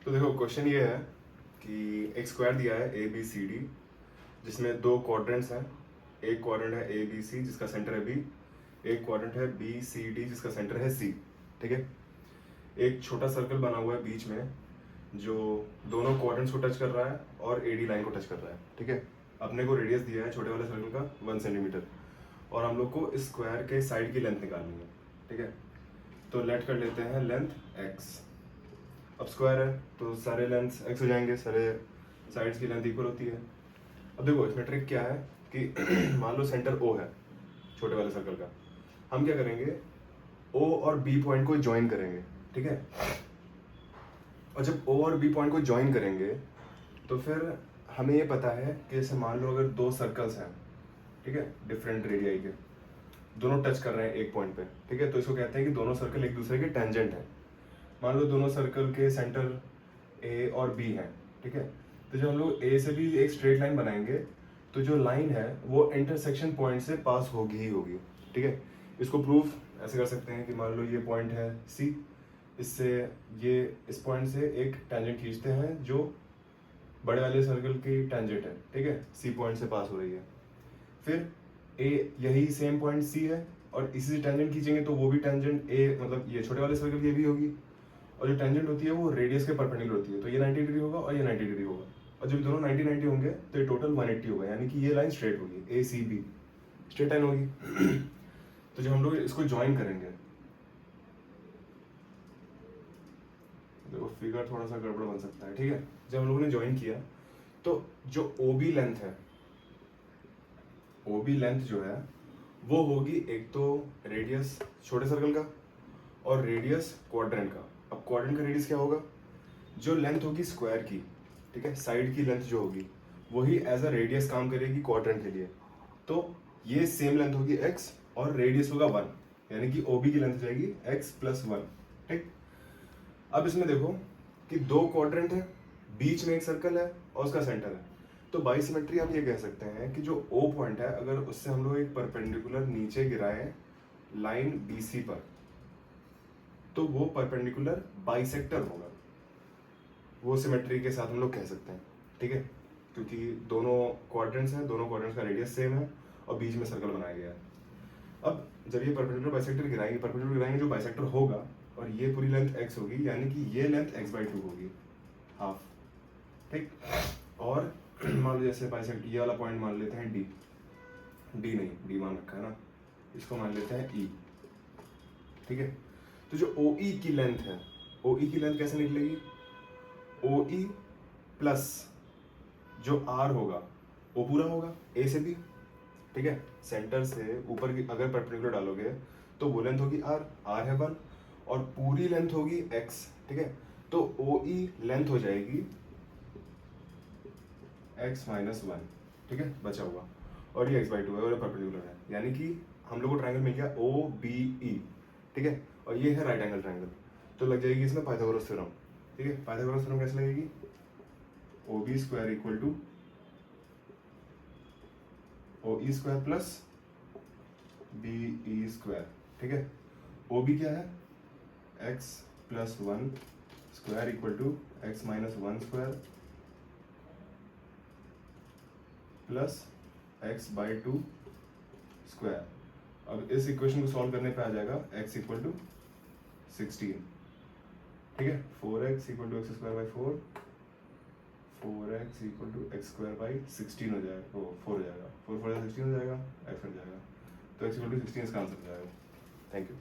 तो देखो क्वेश्चन ये है कि एक स्क्वायर दिया है ए बी सी डी, जिसमें दो क्वाड्रेंट्स हैं। एक क्वाड्रेंट है ए बी सी जिसका सेंटर है बी, एक क्वाड्रेंट है बी सी डी जिसका सेंटर है सी। ठीक है, एक छोटा सर्कल बना हुआ है बीच में जो दोनों क्वाड्रेंट्स को टच कर रहा है और ए डी लाइन को टच कर रहा है। ठीक है, अपने को रेडियस दिया है छोटे वाले सर्कल का 1 सेंटीमीटर और हम लोग को इस स्क्वायर के साइड की लेंथ निकालनी है। ठीक है, तो लेट कर लेते हैं लेंथ एक्स। अब स्क्वायर है तो सारे लेंथ एक्स हो जाएंगे, सारे साइड्स की लेंथ इक्वल होती है। अब देखो इसमें ट्रिक क्या है कि मान लो सेंटर ओ है छोटे वाले सर्कल का, हम क्या करेंगे ओ और बी पॉइंट को ज्वाइन करेंगे। ठीक है, और जब ओ और बी पॉइंट को ज्वाइन करेंगे तो फिर हमें ये पता है कि जैसे मान लो अगर दो सर्कल्स हैं, ठीक है, डिफरेंट रेडियाई के, दोनों टच कर रहे हैं एक पॉइंट पे, ठीक है, तो इसको कहते हैं कि दोनों सर्कल एक दूसरे के टेंजेंट हैं। मान लो दोनों सर्कल के सेंटर ए और बी हैं। ठीक है, तो जब हम लोग ए से भी एक स्ट्रेट लाइन बनाएंगे तो जो लाइन है वो इंटरसेक्शन पॉइंट से पास होगी ही होगी। ठीक है, इसको प्रूफ ऐसे कर सकते हैं कि मान लो ये पॉइंट है सी, इससे ये इस पॉइंट से एक टेंजेंट खींचते हैं जो बड़े वाले सर्कल की टेंजेंट है। ठीक है, सी पॉइंट से पास हो रही है। फिर ए यही सेम पॉइंट सी है और इसी से टेंजेंट खींचेंगे तो वो भी टेंजेंट ए, मतलब ये छोटे वाले सर्कल की भी होगी, और जो टेंजेंट होती है वो रेडियस के परपेंडिकुलर होती है, तो ये 90 डिग्री होगा और ये 90 डिग्री होगा, और जब दोनों 90-90 होंगे तो ये टोटल 180 होगा, यानी कि ये लाइन स्ट्रेट होगी, ए सी बी स्ट्रेट लाइन होगी। तो जब हम लोग इसको ज्वाइन करेंगे, देखो फिगर थोड़ा सा गड़बड़ बन सकता है। ठीक है, जब हम लोगों ने ज्वाइन किया तो जो ओ बी लेंथ है, ओ बी लेंथ जो है वो होगी एक तो रेडियस छोटे सर्कल का और रेडियस क्वाड्रेंट का। अब क्वाड्रेंट का रेडियस क्या होगा, जो लेंथ होगी स्क्वायर की, ठीक है, साइड की लेंथ जो होगी वही एज अ रेडियस काम करेगी क्वाड्रेंट के लिए। तो ये सेम लेंथ होगी x और रेडियस होगा 1, यानी कि OB की लेंथ हो जाएगी x प्लस 1। ठीक, अब इसमें देखो कि दो क्वाड्रेंट है, बीच में एक सर्कल है और उसका सेंटर है, तो बाई सिमेट्री आप ये कह सकते हैं कि जो O पॉइंट है अगर उससे हम लोग एक परपेंडिकुलर नीचे गिराएं लाइन BC पर तो वो परपेंडिकुलर बाइसेक्टर होगा, वो सिमेट्री के साथ हम लोग कह सकते हैं। ठीक है, क्योंकि दोनों क्वाड्रेंट्स हैं, दोनों क्वाड्रेंट्स का रेडियस सेम है और बीच में सर्कल बनाया गया है। अब जब ये परपेंडिकुलर बाइसेक्टर गिराएंगे, परपेंडिकुलर गिराएंगे जो बाइसेक्टर होगा, और ये पूरी लेंथ x होगी, यानी कि ये लेंथ x/2 होगी, हाफ। ठीक, और मान लो जैसे बाइसेक्ट ये वाला पॉइंट मान लेते हैं डी नहीं, डी मान रखा है ना, इसको मान लेते हैं ई। ठीक है, तो जो ओ ई की लेंथ है, ओ ई की लेंथ कैसे निकलेगी, ओ ई प्लस जो आर होगा वो पूरा होगा ए से बी। ठीक है, सेंटर से ऊपर की अगर परपेंडिकुलर डालोगे तो वो लेंथ होगी आर, आर है 1 और पूरी लेंथ होगी एक्स। ठीक है, तो ओ ई लेंथ हो जाएगी x माइनस 1। ठीक है, बचा हुआ, और ये x/2 है और परपेंडिकुलर है, यानी कि हम लोग को ट्रायंगल मिल गया ओ बी ई। ठीक है, और ये है राइट एंगल ट्रायंगल, तो लग जाएगी इसमें पाइथागोरस थ्योरम। ठीक है, पाइथागोरस थ्योरम कैसे लगेगी, O B square equal to O E square plus B E square. ठीक है, ओ बी क्या है, x plus 1 square equal to x minus 1 square plus x/2 square. अब इस इक्वेशन को सॉल्व करने पे आ जाएगा x इक्वल टू 16। ठीक है, 4x equal to x² 4x equal to x² 16 हो जाएगा, वो 4 हो जाएगा, 4 4 16 हो जाएगा, x हट जाएगा, तो x इक्वल टू 16 इसका आंसर हो जाएगा। Thank you.